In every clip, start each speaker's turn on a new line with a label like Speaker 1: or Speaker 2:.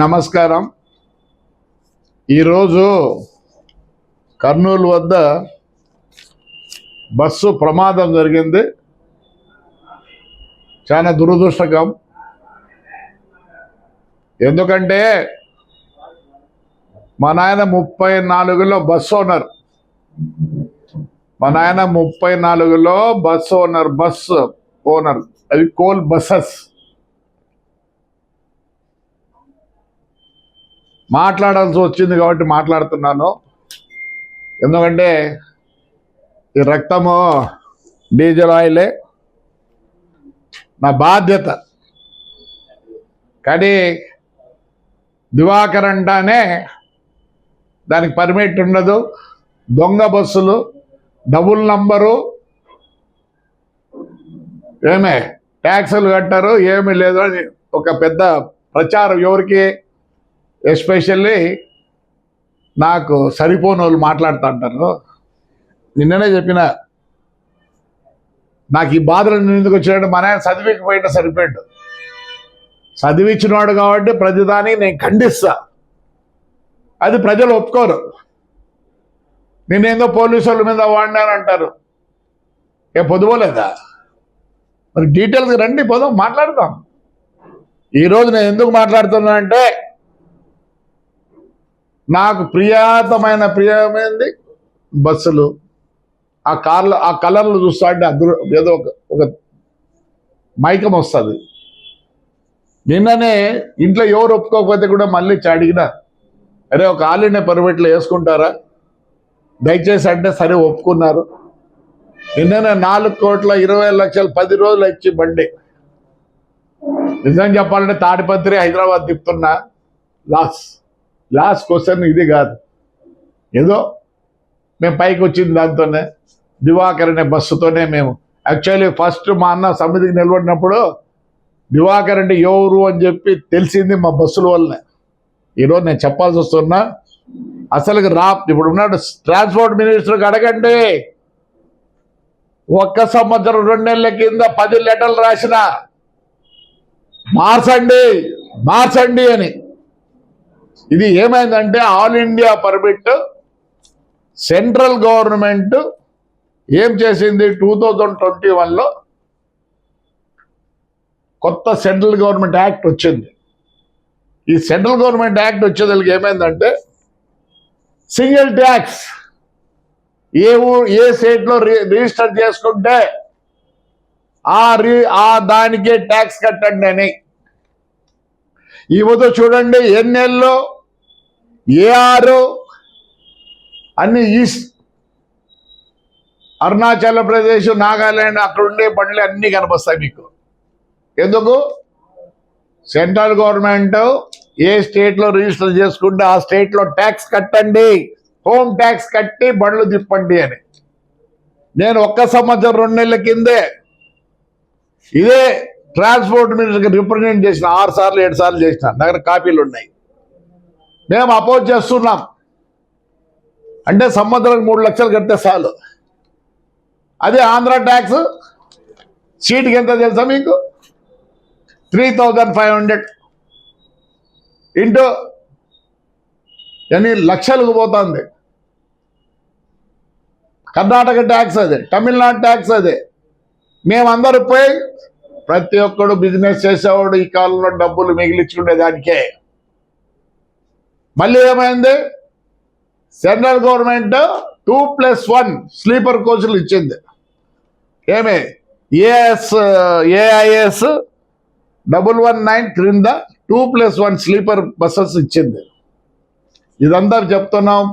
Speaker 1: నమస్కారం. ఈరోజు కర్నూలు వద్ద బస్సు ప్రమాదం జరిగింది. చాలా దురదృష్టకరం. ఎందుకంటే మా నాయన 34లో బస్సు ఓనర్. మా నాయన 34లో బస్సు ఓనర్. అది కోల్ బస్సెస్. మాట్లాడాల్సి వచ్చింది కాబట్టి మాట్లాడుతున్నాను. ఎందుకంటే ఈ రక్తము డీజిల్ ఆయిలే, నా బాధ్యత. కానీ దివాకర్ అంటానే దానికి పర్మిట్ ఉండదు. దొంగ బస్సులు, డబుల్ నంబరు, ఏమే ట్యాక్సులు కట్టారు, ఏమీ లేదు అని ఒక పెద్ద ప్రచారం. ఎవరికి? ఎస్పెషల్లీ నాకు సరిపోని వాళ్ళు మాట్లాడుతూ అంటారు. నిన్ననే చెప్పిన, నాకు ఈ బాధలు ఎందుకు వచ్చాడంటే మన ఆయన చదివికపోయినా సరిపోయాడు. చదివించినాడు కాబట్టి ప్రతిదాన్ని నేను ఖండిస్తా. అది ప్రజలు ఒప్పుకోరు. నేనేందో పోలీసు వాళ్ళ మీద వాడినానంటారు. పొద్దుపోలేదా? మరి డీటెయిల్స్గా రండి, పోదాం, మాట్లాడదాం. ఈరోజు నేను ఎందుకు మాట్లాడుతున్నానంటే నాకు ప్రియమైనది బస్సులు. ఆ కార్లు, ఆ కలర్లు చూస్తా అంటే ఏదో ఒక మైకం వస్తుంది. నిన్ననే ఇంట్లో ఎవరు ఒప్పుకోకపోతే కూడా మళ్ళీ అడిగిన, అరే ఒక ఆల్ ఇండియా పర్మిట్లో వేసుకుంటారా దయచేసి అంటే సరే ఒప్పుకున్నారు. నిన్ననే 4,20,00,000 10 రోజులు ఇచ్చి బండి. నిజం చెప్పాలంటే తాడిపత్రి హైదరాబాద్ తిప్పుతున్నా. లాస్ట్ క్వశ్చన్ ఇది కాదు. ఏదో మేము పైకి వచ్చింది దాంతోనే, దివాకర్ అనే బస్సుతోనే. మేము యాక్చువల్లీ ఫస్ట్ మా అన్న సమితికి నిలబడినప్పుడు దివాకర్ అంటే ఎవరు అని చెప్పి తెలిసింది మా బస్సుల వల్లనే. ఈరోజు నేను చెప్పాల్సి వస్తున్నా. అసలు ఇప్పుడు ఉన్నాడు ట్రాన్స్పోర్ట్ మినిస్టర్కి అడగండి. 1 సంవత్సరం 2 నెలల కింద 10 లెటర్లు రాసిన మార్చండి అని. ఇది ఏమైందంటే all India permit central government ఏం చేసింది, 2021లో కొత్త సెంట్రల్ గవర్నమెంట్ యాక్ట్ వచ్చింది. ఈ సెంట్రల్ గవర్నమెంట్ యాక్ట్ వచ్చేదానికి ఏమైందంటే సింగిల్ ట్యాక్స్ ఏ స్టేట్లో రిజిస్టర్ చేసుకుంటే దానికే ట్యాక్స్ కట్టండి అని. ఈ వద్దు చూడండి, ఎన్నేళ్ళు ఏఆర్ అన్ని ఈస్ట్, అరుణాచల్ ప్రదేశ్, నాగాలాండ్, అక్కడ ఉండే బండ్లు అన్నీ కనిపిస్తాయి మీకు. ఎందుకు? సెంట్రల్ గవర్నమెంట్ ఏ స్టేట్లో రిజిస్టర్ చేసుకుంటే ఆ స్టేట్లో ట్యాక్స్ కట్టండి, హోమ్ ట్యాక్స్ కట్టి బండ్లు తిప్పండి అని. నేను 1 సంవత్సరం 2 నెలల కిందే ఇదే ట్రాన్స్పోర్ట్ మినిస్టర్కి రిప్రజెంట్ చేసిన 6 సార్లు 7 సార్లు చేసిన. దగ్గర కాపీలు ఉన్నాయి. మేము అపోజ్ చేస్తున్నాం. అంటే సంవత్సరానికి 3 లక్షలు కడితే చాలు. అదే ఆంధ్ర ట్యాక్స్ సీట్కి ఎంత తెలుసా మీకు? 3,500 ఇంటూ ఎన్ని లక్షలకు పోతుంది. కర్ణాటక ట్యాక్స్ అదే, తమిళనాడు ట్యాక్స్ అదే. మేమందరూ పోయి ప్రతి ఒక్కడు బిజినెస్ చేసేవాడు ఈ కాలంలో డబ్బులు మిగిలించుకునేదానికే. మళ్ళీ ఏమైంది? సెంట్రల్ గవర్నమెంట్ 2+1 స్లీపర్ కోచ్లు ఇచ్చింది. ఏమే ఏఐఎస్ 119 క్రింద 2+1 స్లీపర్ బస్సెస్ ఇచ్చింది. ఇదంతా చెప్తున్నాం.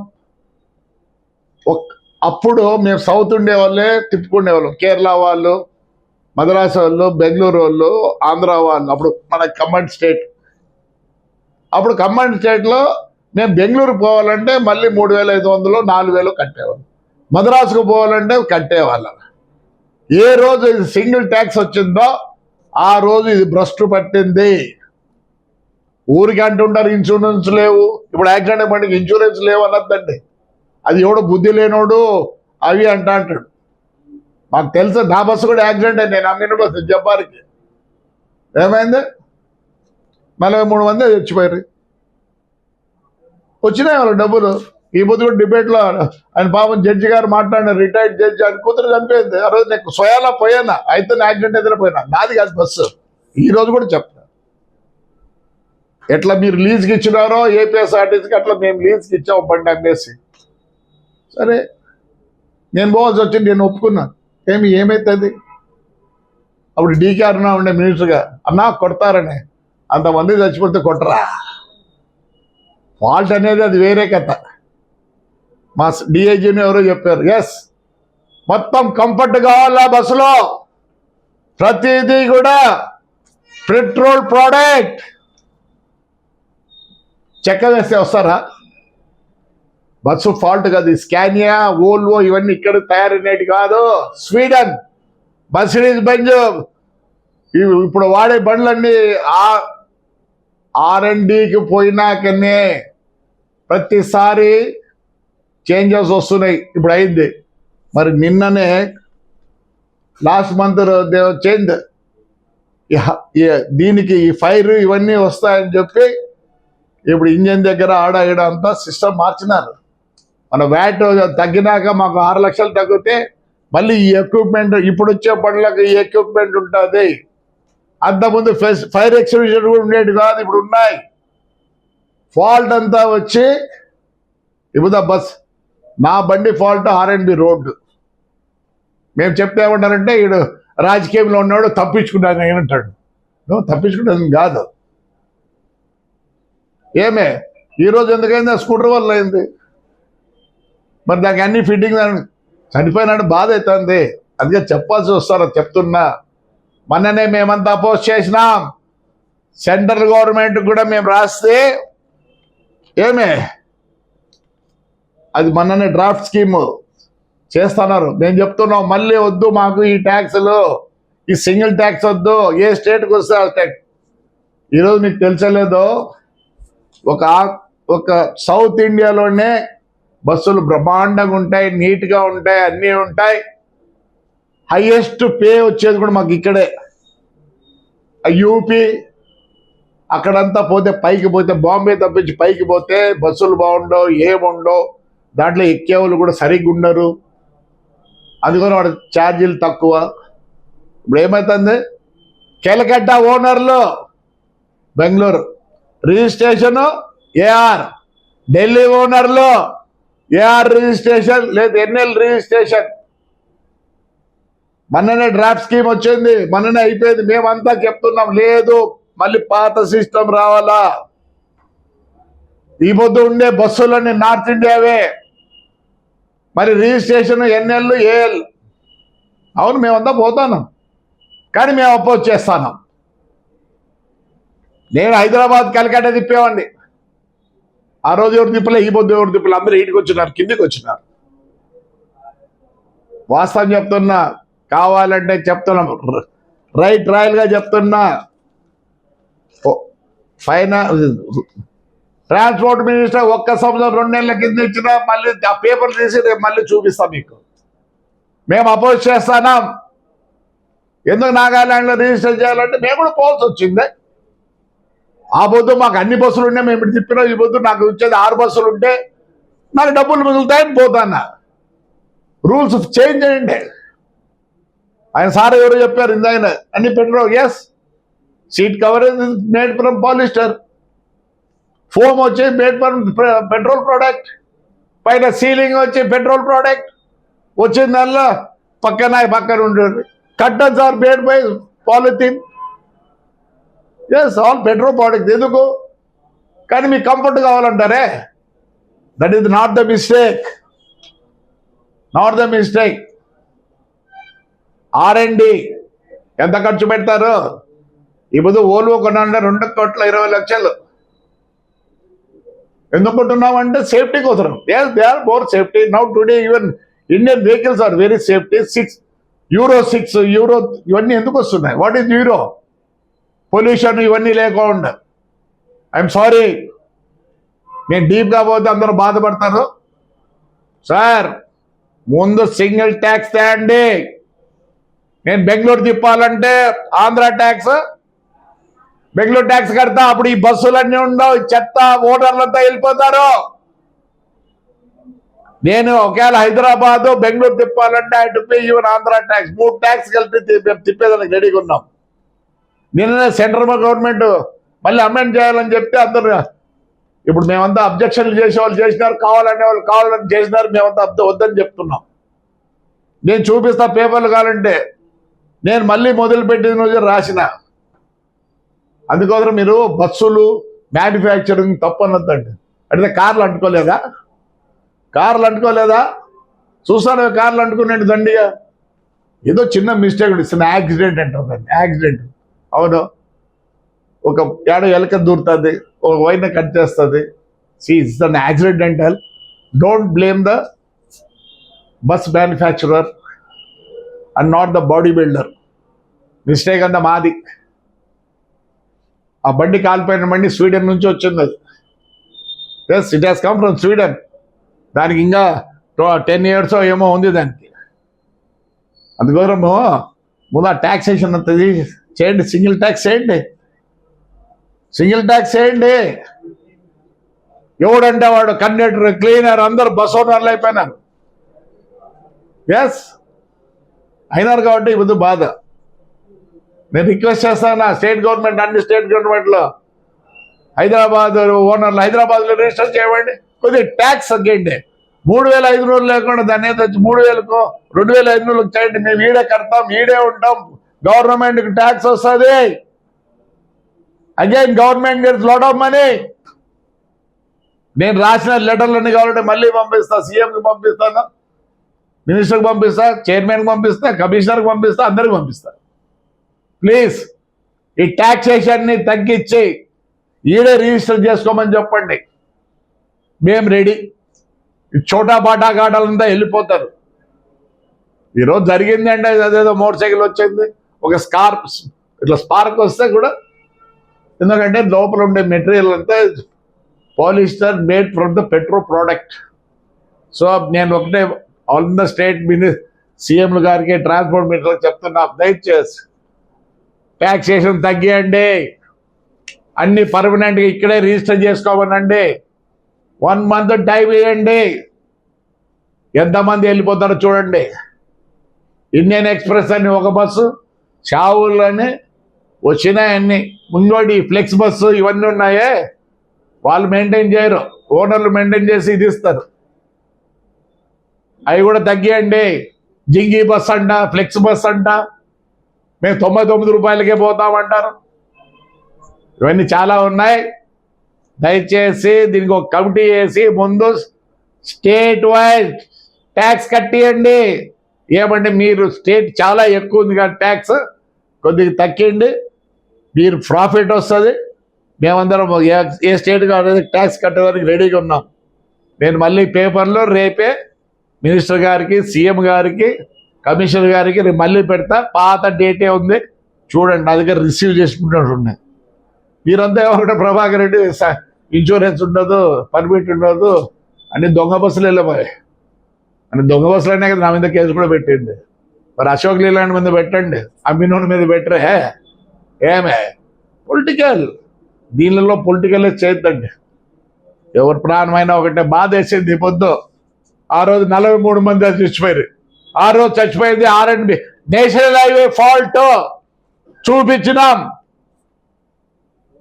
Speaker 1: అప్పుడు మేము సౌత్ ఉండే వాళ్ళే తిప్పుకునేవాళ్ళం. కేరళ వాళ్ళు, మద్రాసు వాళ్ళు, బెంగళూరు వాళ్ళు, ఆంధ్ర వాళ్ళు. అప్పుడు మన కంబైన్డ్ స్టేట్. అప్పుడు కంబైన్డ్ స్టేట్లో మేము బెంగళూరు పోవాలంటే మళ్ళీ 3,500 4,000 కట్టేవాళ్ళం. మద్రాసుకు పోవాలంటే కట్టేవాళ్ళం. ఏ రోజు ఇది సింగిల్ ట్యాక్స్ వచ్చిందో ఆ రోజు ఇది భ్రష్టు పట్టింది. ఊరికి అంటుంటారు ఇన్సూరెన్స్ లేవు. ఇప్పుడు యాక్సిడెంట్ బండికి ఇన్సూరెన్స్ లేవు అనొద్దండి. అది ఎవడో బుద్ధి లేనోడు అవి అంటాడు. మాకు తెలుసు, నా బస్సు కూడా యాక్సిడెంట్ అయింది. నేను అమ్మిన బస్సు జబ్బార్కి. ఏమైంది? 43 మంది చచ్చిపోయారు. వచ్చినాయి వాళ్ళ డబ్బులు. ఈ పొద్దు కూడా డిబేట్లో ఆయన పాపం జడ్జి గారు మాట్లాడిన రిటైర్డ్ జడ్జి అని కూతురు చనిపోయింది. ఆ రోజు నేను స్వయాలా పోయానా, అయితే యాక్సిడెంట్ ఎదురు పోయినా, నాది కాదు బస్సు. ఈ రోజు కూడా చెప్తా, ఎట్లా మీరు లీజ్కి ఇచ్చినారో ఏపీఎస్ఆర్టీసీకి అట్లా మేము లీజ్కి ఇచ్చాము బండి అమ్మేసి. సరే నేను పోవాల్సి వచ్చింది, నేను ఒప్పుకున్నాను. ఏమవుతుంది అప్పుడు డీకే అరుణ ఉండే మినిస్టర్గా, అన్నా కొడతారని, అంతమంది చచ్చిపోతే కొట్టరా, ఫాల్ట్ అనేది అది వేరే కథ. మా డిఐజీని ఎవరో చెప్పారు, ఎస్ మొత్తం కంఫర్ట్ కావాలా బస్సులో, ప్రతిదీ కూడా పెట్రోల్ ప్రోడక్ట్. చెక్క వేస్తే వస్తారా? బస్సు ఫాల్ట్ కాదు, స్కానియా, ఓల్వో ఇవన్నీ ఇక్కడ తయారైనవి కాదు, స్వీడన్, మర్సిడీస్ బెంజ్ ఇప్పుడు వాడే బండ్లన్నీ R&Dకి పోయినాకనే ప్రతిసారి చేంజెస్ వస్తున్నాయి. ఇప్పుడు అయింది, మరి నిన్ననే లాస్ట్ మంత్ చేంజ్, దీనికి ఈ ఫైర్ ఇవన్నీ వస్తాయని చెప్పి ఇప్పుడు ఇంజన్ దగ్గర ఆడ ఈడ అంతా సిస్టమ్ మార్చినారు. మన వ్యాట్ తగ్గినాక మాకు 6 లక్షలు తగ్గితే మళ్ళీ ఈ ఎక్విప్మెంట్, ఇప్పుడు వచ్చే బండ్లకు ఈ ఎక్విప్మెంట్ ఉంటుంది. అంతకుముందు ఫైర్ ఎక్స్టింగ్విషర్ కూడా ఉండేది కాదు, ఇప్పుడు ఉన్నాయి. ఫాల్ట్ అంతా వచ్చి ఇప్పుడు బస్, నా బండి ఫాల్ట్ R&B రోడ్డు. మేము చెప్తే ఏమంటారంటే ఈడు రాజకీయంలో ఉన్నాడు తప్పించుకున్నాను ఏమంటాడు. నువ్వు తప్పించుకున్నది కాదు. ఏమే ఈరోజు ఎందుకైంది? ఆ స్కూటర్ వల్ల అయింది. మరి దానికి అన్ని ఫిట్టింగ్ చనిపోయినాడు, బాధ అవుతుంది. అందుకే చెప్పాల్సి వస్తారో చెప్తున్నా. మొన్ననే మేమంతా అపోజ్ చేసినాం, సెంట్రల్ గవర్నమెంట్ కూడా మేము రాస్తే ఏమే అది మొన్ననే డ్రాఫ్ట్ స్కీమ్ చేస్తున్నారు. మేము చెప్తున్నాం మళ్ళీ వద్దు మాకు ఈ ట్యాక్స్లు, ఈ సింగిల్ ట్యాక్స్ వద్దు, ఏ స్టేట్కి వస్తే ఆ ట్యాక్స్. ఈరోజు మీకు తెలిసలేదో, ఒక సౌత్ ఇండియాలోనే బస్సులు బ్రహ్మాండంగా ఉంటాయి, నీట్గా ఉంటాయి, అన్నీ ఉంటాయి. హైయెస్ట్ పే వచ్చేది కూడా మాకు ఇక్కడే. యూపీ అక్కడంతా పోతే, పైకి పోతే, బాంబే తప్పించి పైకి పోతే బస్సులు బాగుండవు, ఏముండవు, దాంట్లో ఎక్కేవాళ్ళు కూడా సరిగ్గా ఉండరు. అందుకని వాడు ఛార్జీలు తక్కువ. ఇప్పుడు ఏమవుతుంది, కెలకట్టా ఓనర్లు బెంగళూరు రిజిస్ట్రేషను AR, ఢిల్లీ ఓనర్లు AR రిజిస్ట్రేషన్ లేదు, NL రిజిస్ట్రేషన్. మొన్ననే డ్రాఫ్ట్ స్కీమ్ వచ్చింది, మొన్ననే అయిపోయింది. మేమంతా చెప్తున్నాం లేదు, మళ్ళీ పాత సిస్టమ్ రావాలా. ఈ పొద్దు ఉండే బస్సులన్నీ నార్త్ ఇండియావే, మరి రిజిస్ట్రేషన్ NL AL. అవును మేమంతా పోతాను, కానీ మేము అపోజ్ చేస్తాను. నేను హైదరాబాద్ కలకట్ట తిప్పేవాడిని. ఆ రోజు ఎవరు తిప్పలే, ఈ పొద్దు ఎవరు తిప్పలే, అందరూ ఇంటికి వచ్చినారు, కిందికి వచ్చినారు. వాస్తవం చెప్తున్నా, కావాలంటే చెప్తున్నాం, రాయల్గా చెప్తున్నా. ట్రాన్స్పోర్ట్ మినిస్టర్ ఒక్క సంవత్సరం 2 నెలల కింద ఇచ్చినా మళ్ళీ ఆ పేపర్ తీసి రేపు మళ్ళీ చూపిస్తాం మీకు. మేము అపోజ్ చేస్తాం. ఎందుకు నాగాలాండ్లో రిజిస్టర్ చేయాలంటే మేము కూడా పోవాల్సి వచ్చింది. ఆ పొద్దు మాకు అన్ని బస్సులు ఉండే, మేము ఇప్పుడు తిప్పినా. ఈ పొద్దు నాకు వచ్చేది 6 బస్సులు ఉంటే నాకు డబ్బులు మిగులుతాయని పోతాను. రూల్స్ చేంజ్ చేయండి. ఆయన సార్ ఎవరు చెప్పారు ఇందాక, అన్ని petrol, yes seat coverage made from polyester, foam వచ్చి మేడ్ ఫ్రమ్ పెట్రోల్ ప్రోడక్ట్, పైన సీలింగ్ వచ్చి పెట్రోల్ ప్రోడక్ట్ వచ్చిందల్లా పక్కన ఉండేది. Cottons are made by polythene, yes all petrol product. ఎందుకు? కానీ మీకు కంఫర్ట్ కావాలంటారే, that is not the mistake, not the mistake. R&D ఎంత ఖర్చు పెడతారు? ఇప్పుడు ఓల్వో కొనాలంటే 2,20,00,000. ఎందుకు కొంటున్నామంటే సేఫ్టీ కోసం. Yes they are more safety now today. Even Indian vehicles are very safety. Euro 6 euro ఇవన్నీ ఎందుకు వస్తున్నాయి? What is euro? పొల్యూషన్ ఇవన్నీ లేకుండా. ఐఎమ్ సారీ, నేను డీప్గా పోతే అందరూ బాధపడతారు. సార్ ముందు సింగిల్ ట్యాక్స్ తేండి. నేను బెంగళూరు తిప్పాలంటే ఆంధ్ర ట్యాక్స్, బెంగళూరు ట్యాక్స్ కడతా. అప్పుడు ఈ బస్సులన్నీ ఉండవు, చెత్త ఓటర్లంతా వెళ్ళిపోతారు. నేను ఒకవేళ హైదరాబాద్ బెంగళూరు తిప్పాలంటే I to pay even Andhra tax. 3 tax కలిపి తిప్పేదానికి రెడీగా ఉన్నాం. నిన్ననే సెంట్రల్ గవర్నమెంట్ మళ్ళీ అమెండ్ చేయాలని చెప్తే అందరు ఇప్పుడు మేమంతా అబ్జెక్షన్లు చేసే వాళ్ళు చేసినారు, కావాలనే వాళ్ళు కావాలని చేసినారు, మేమంతా వద్దని చెప్తున్నాం. నేను చూపిస్తా పేపర్లు కావాలంటే. నేను మళ్ళీ మొదలుపెట్టిన రోజు రాసిన. అందుకోసం మీరు బస్సులు మ్యానుఫ్యాక్చరింగ్ తప్పు అన్నదండి. అంటే కార్లు అంటుకోలేదా? చూస్తాను కార్లు అంటుకున్నాడు దండిగా. ఏదో చిన్న మిస్టేక్ ఇస్తున్న యాక్సిడెంట్ అంటారు దాన్ని, యాక్సిడెంట్. అవును, ఒక ఏడో ఎలక దూరుతుంది, ఒక వైన కట్ చేస్తుంది. It's an accidental. Don't blame the bus manufacturer and not the body builder. Mistake అంతా మాది. ఆ బండి కాలిపోయిన బండి స్వీడన్ నుంచి వచ్చింది అది. Yes, it has come from Sweden. దానికి ఇంకా 10 years ఏమో ఉంది దానికి. అందుకోసము ముందు ఆ ట్యాక్సేషన్ అంతది చేయండి, సింగిల్ ట్యాక్స్ చేయండి. ఎవడంటే వాడు కండక్టర్, క్లీనర్ అందరు బస్ ఓనర్లు అయిపోయినారు. ఎస్, అయినారు కాబట్టి ఇప్పుడు బాధ. నేను రిక్వెస్ట్ చేస్తాను స్టేట్ గవర్నమెంట్, అన్ని స్టేట్ గవర్నమెంట్లో హైదరాబాద్ ఓనర్లు హైదరాబాద్లో రిజిస్టర్ చేయండి, కొద్దిగా ట్యాక్స్ తగ్గండి. 3,500 లేకుండా దాన్ని తెచ్చి 3,000కో 2,500 చేయండి. మేము ఈడే కడతాం, ఈడే ఉంటాం, గవర్నమెంట్కి ట్యాక్స్ వస్తుంది. Again government gets lot of money. నేను రాసిన లెటర్లన్నీ కావాలంటే మళ్ళీ పంపిస్తా, సీఎంకి పంపిస్తాను, మినిస్టర్కి పంపిస్తా, చైర్మన్కి పంపిస్తా, కమిషనర్కి పంపిస్తా, అందరికి పంపిస్తా. ప్లీజ్ ఈ ట్యాక్సేషన్ని తగ్గించి ఈడే రిజిస్టర్ చేసుకోమని చెప్పండి. మేము రెడీ. చోటా బాటా గాటాలంతా వెళ్ళిపోతారు. ఈరోజు జరిగింది అంటే అదేదో మోటార్ సైకిల్ వచ్చింది, ఒక ఇట్లా స్పార్క్ వస్తే కూడా, ఎందుకంటే లోపల ఉండే మెటీరియల్ అంతా polyester made from the petro product. So నేను ఒకటే ఆల్ ద స్టేట్ సీఎంలు గారికి, ట్రాన్స్పోర్ట్ మినిస్టర్కి చెప్తున్నా, దయచేసి ట్యాక్సేషన్ తగ్గియండి. అన్ని పర్మనెంట్గా ఇక్కడే రిజిస్టర్ చేసుకోమనండి. 1 month టైం ఇవ్వండి. ఎంతమంది వెళ్ళిపోతారో చూడండి. ఇండియన్ ఎక్స్ప్రెస్ అని ఒక బస్సు, షావుల్లోనే వచ్చినాయన్నీ. ముంగోటి ఫ్లెక్స్ బస్సు ఇవన్నీ ఉన్నాయే, వాళ్ళు మెయింటైన్ చేయరు, ఓనర్లు మెయింటైన్ చేసి ఇది ఇస్తారు. అవి కూడా తగ్గియండి. జింగి బస్ అంట, ఫ్లెక్స్ బస్ అంట, మేము 99 రూపాయలకే పోతామంటారు. ఇవన్నీ చాలా ఉన్నాయి. దయచేసి దీనికి ఒక కమిటీ వేసి ముందు స్టేట్ వైజ్ ట్యాక్స్ కట్టియండి. ఏమంటే మీరు స్టేట్ చాలా ఎక్కువ ఉంది కానీ ట్యాక్స్ కొద్దిగా తగ్గిండి, మీరు ప్రాఫిట్ వస్తుంది. మేమందరం ఏ స్టేట్ కావాలి ట్యాక్స్ కట్టడానికి రెడీగా ఉన్నాం. నేను మళ్ళీ పేపర్లో రేపే మినిస్టర్ గారికి, సీఎం గారికి, కమిషనర్ గారికి రేపు మళ్ళీ పెడతా. పాత డేటే ఉంది చూడండి, నా దగ్గర రిసీవ్ చేసుకుంటున్నట్టు ఉన్నాయి. మీరంతా ఎవరికంటే ప్రభాకర్ రెడ్డి ఇన్సూరెన్స్ ఉండదు, పర్మిట్ ఉండదు, అన్ని దొంగ బస్సులు వెళ్ళిపోయాయి. అని దొంగ బస్సులు అనే కదా నా మీద కేసు కూడా పెట్టింది. మరి అశోక్ లీలాండ్ మీద పెట్టండి, అమ్మినోని మీద పెట్టరే. ఏమే పొలిటికల్, దీనిలో పొలిటికల్ చేయొద్దండి. ఎవరు ప్రాణమైనా ఒకటే. బాధ వేసింది పొద్దు. ఆ రోజు 43 మంది చచ్చిపోయారు. ఆ రోజు చచ్చిపోయింది R&B నేషనల్ హైవే ఫాల్ట్ చూపించినాం.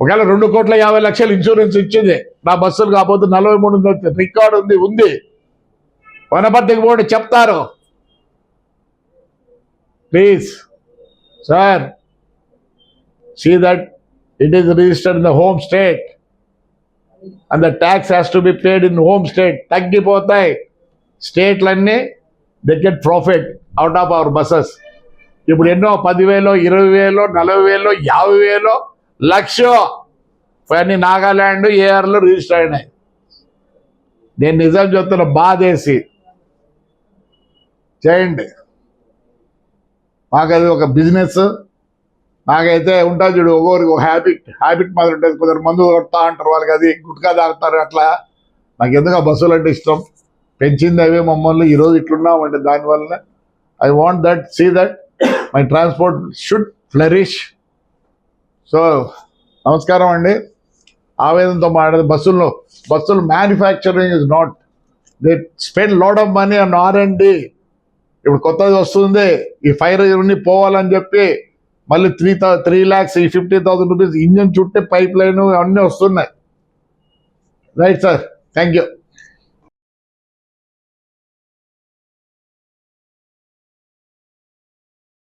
Speaker 1: ఒకవేళ 2,50,00,000 ఇన్సూరెన్స్ ఇచ్చింది నా బస్సులు, కాకపోతే 43 రికార్డు ఉంది. వనపర్తికి పోండి చెప్తారు. Please sir, see that it is registered in the home state and the tax has to be paid in home state. తగ్గిపోతాయి స్టేట్లన్నీ, they get profit out of our buses. ఇప్పుడు ఎన్నో 10,000, 20,000, 40,000, 50,000, 1,00,000 అన్ని నాగాల్యాండ్, ఏఆర్లో రిజిస్టర్ అయినాయి. నేను నిజం చెప్తున్నా, బాధేసి చేయండి. మాకది ఒక బిజినెస్. నాకైతే ఉంటుంది చూడు, ఒక్కొక్కరికి ఒక హ్యాబిట్ మాత్రం ఉంటుంది. కొందరు మందు కొడతా అంటారు, వాళ్ళకి అది గుట్కా తాగుతారు. అట్లా నాకు ఎందుకు ఆ బస్సులు అంటే ఇష్టం. పెంచింది అవే మమ్మల్ని, ఈరోజు ఇట్లున్నామంటే దానివల్ల. I want that, see that my transport should flourish. So నమస్కారం అండి. ఆవేదనతో మాట్లాడేది బస్సులు manufacturing is not they spend lot of money on R&D. ఇప్పుడు కొత్తది వస్తుంది, ఈ ఫైర్ ఇవన్నీ పోవాలని చెప్పి మళ్ళీ 3 lakhs, ఈ 50,000 రూపీస్ ఇంజన్ చుట్టే పైప్ లైన్ అన్నీ వస్తున్నాయి. Right sir, thank you.